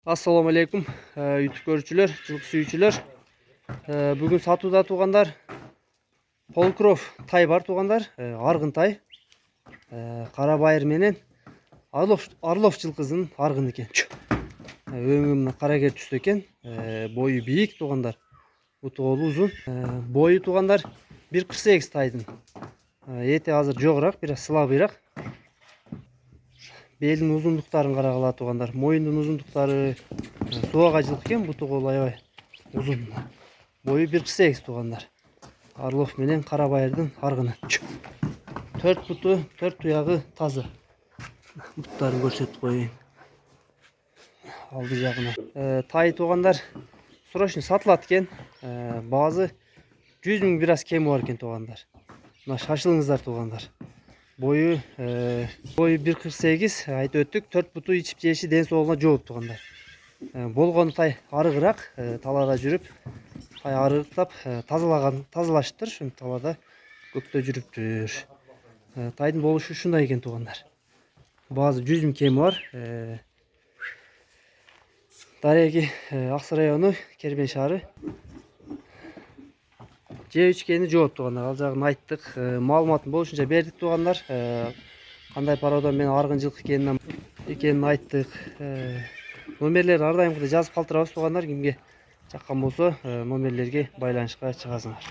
Assalamu alaikum YouTube görücüler, жылқы сүйүүчүлөр. Бүгүн сатууда тугандар Полкров тай бар тугандар, аргын тай. Кара байыр менен Орлов жылкысынын аргын экен. Өңү мына кара кер түстө экен. Бою бийик тугандар. Буту колу узун. Бою тугандар 1.48 тайдын. Эти азыр жогураак, бир аз слабыйраак. Белдин узундуктарын карагыла тугандар. Моюндун узундуктары суага жылкы экен, буту колу аябай узун. Бою 1.48 тугандар. Орлов менен кара байырдын аргыны. 4 буту, 4 туягы тазы. Буттарын көрсөтүп коеюн. Алды жагына. Тай тугандар срочно сатылат экен. Баазы 100 000 бир аз кеми бар экен тугандар. Мына шашылыңыздар тугандар. Boyu 1.48 айтып өттүк. 4 буту ичип жеши ден соолугуна жооп тугандар. Болгону тай арыгыраак, талаада жүрүп, тай арыктап, тазалашыптыр. Ушинтип талаада көктө жүрүптүр. Тайдын болушу ушундай экен тугандар. Баазы 100 000 кеми бар. Дареги Аксы району, Кербен шаары. Жебичкени жооп тугандар. Ал жагын айттык. Маалыматын болушунча бердик тугандар. Кандай пародон мен аргын жылкы экенин айттык. Номерлерди ар дайымкыдай жазып калтырабыз тугандар. Кимге жаккан болсо номерлерге байланышка чыгасыңар.